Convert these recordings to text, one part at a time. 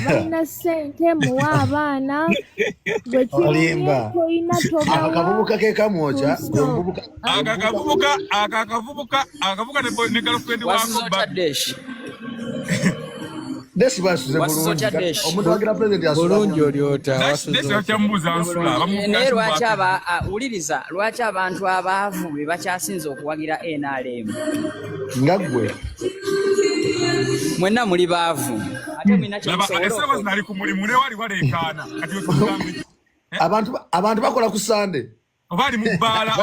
abalina ssente muwa abaana bwe Olimba. tulina tobawa Akavubuka ke kamwocha. akavubuka ne girlfriend wako Wasizotadeshi. Desi basuze bulungi. Omuntu agira president ya bulungi olyota Desi yakyamubuza nsula. Naye lwaki abantu abaavu be bakyasinze okuwagira NRM? ngagwe. Mwenna muli baavu. Ate mulina Esebo zinali ku mulimu ne wali waleekaana. Kati otugambe. Abantu bakola ku Sunday. Obali mu bbaala,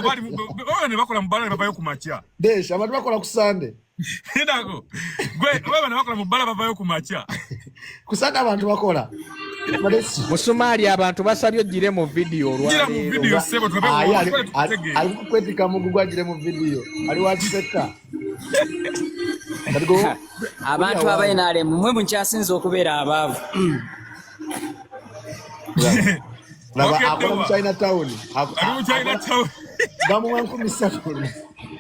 ne bakola mu bbaala ne babayo ku makya. Desi abantu bakola ku Sunday. Ndako. Gwe ne bakola mu bbaala babayo ku makya. Ku Sunday abantu bakola. Musumali abantu basabye ojire mu video olwa. Gira mu video sebo tube. Ali kukwetika mugugu ajire mu video. Ali wakiseka. abantu abayinale mwe munkyasinze okubeera abaavu. Laba akola mu Chinatown. Ali mu Chinatown. Gamu wanku misatu.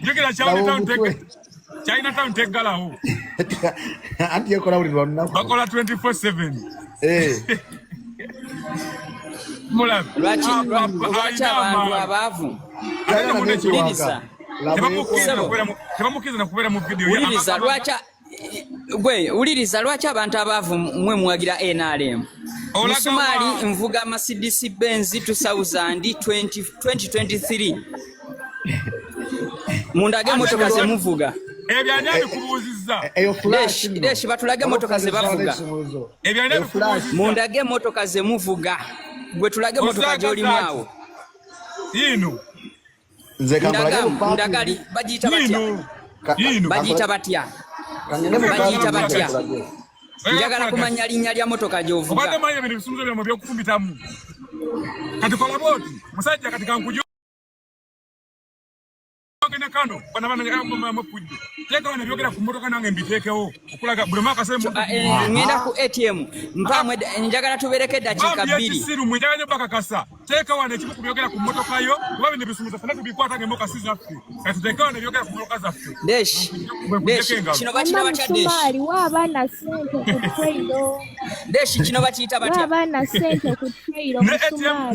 Jogera Chinatown tegalawo. Anti yakola buli lunaku. Bakola 24/7. Lwaki abantu abaavu tebamukkiriza nakubeera mu video. Wuliriza lwaki abantu abaavu mwe muwagira NRM? Musumali nvuga Mercedes Benz 2023 mundage motoka ze muvuga. Ebyo ani abikubuuzizza? Deshi batulage motoka ze bavuga. Ebyo ani abikubuuzizza? Mundage motoka ze muvuga. Gwe tulage motoka gy'olimu awo. Yino. Nze kambala ndagali bagiyita batya? Njagala kumanya linnya lya motoka gy'ovuga. Obadde manyi ebintu bisumuzo byamu by'okufumbitamu. Kati kola boti musajja kati kankujo kano bana mapujjo teka wana byogera ku motoka nange mbitekewo okulaga buli mwaka sema ngenda ku ATM mpamwe njagala tubereke dakika 2 siru mwijanye baka kasa teka wana ekibu kubyogera ku motoka yo kuba bine bisumuza fana tubikwata nge moka siza ffe kati teka wana byogera ku motoka zaffe desh kino bakita batya desh wa abana sente ku trailo desh kino bakita batya abana sente ku trailo ne ATM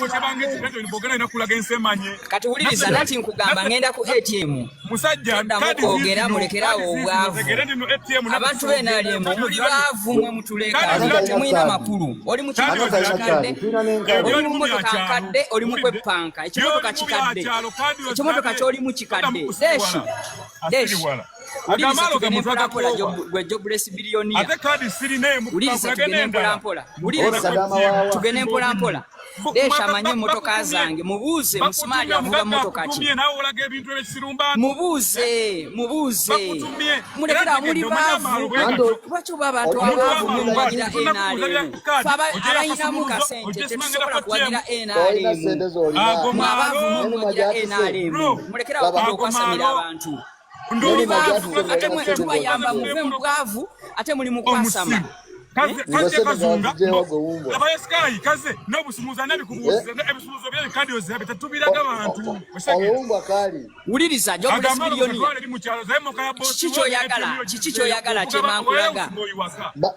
chabange kino libogera inakulaga ensemanye kati uliriza nati nkugamba ngenda ku ATM musajja kadi ogera mulekerawo obwavu abantu benali muli baavu mwe mutuleka temuyina makulu oli mu kikadde oli mu motoka nkadde oli mu kwepanka ekimotoka kikadde ekimotoka kyoli mu kikadde deshi agamalo gamutaka gwe jobless billionaire ate kadi sirine mu tugene mpola tugene mpola desha manye motoka zange mubuze Musumali avuga motoka ki mubuze mulekera muri bavu bacho babatu abavu mwagira NRM faba abayina mu kasente tetusobola kuwagira NRM mwabavu mwagira NRM mulekera okwasamira abantu ate mwe tubayamba muve mbwavu ate muli mukwasama kaze kazunga abaye sky kaze nobusumuza nabikubuza ebisumuzo bya kandi oze bitatubiraga abantu obumba kali uliriza jobless billionaire chicho yagala chemankulaga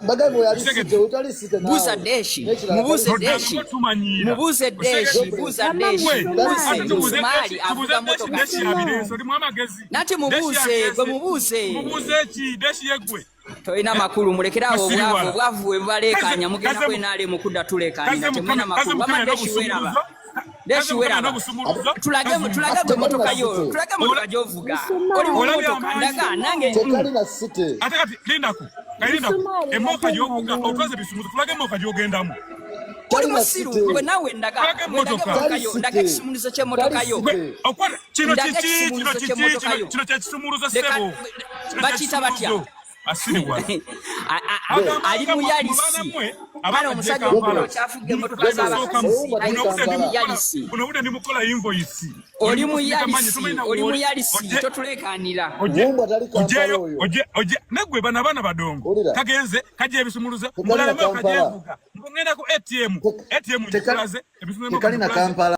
bagamo yalisite utalisite nawe buza deshi mubuze deshi Musumali avuga motoka nati mubuze ki deshi yegwe toina makulu mulekerawo obwavu we balekanya mugenda kwenale mukudda tulekanira temena makulu deshi weraba tulage motoka yo jovuga oli motoka ndaga nange tekali na site ate kati lindako emoka jovuga otwaze bisumuzo tulage emoka jogendamu oli musiru gwe nawe ndaga ndaga kisumulizo kye motoka yo okwata kino kyekisumulizo sebo bakita batya ali muyalisi abana omusajja okuba kyafuge motoka z'abayalisi unobude ni mukola invoice oli muyalisi totulekanira oje negwe bana badongo kagenze kaje ebisumuluzo mulala kaje vuga ngenda ku ATM tekalaze ebisumuluzo tekali na Kampala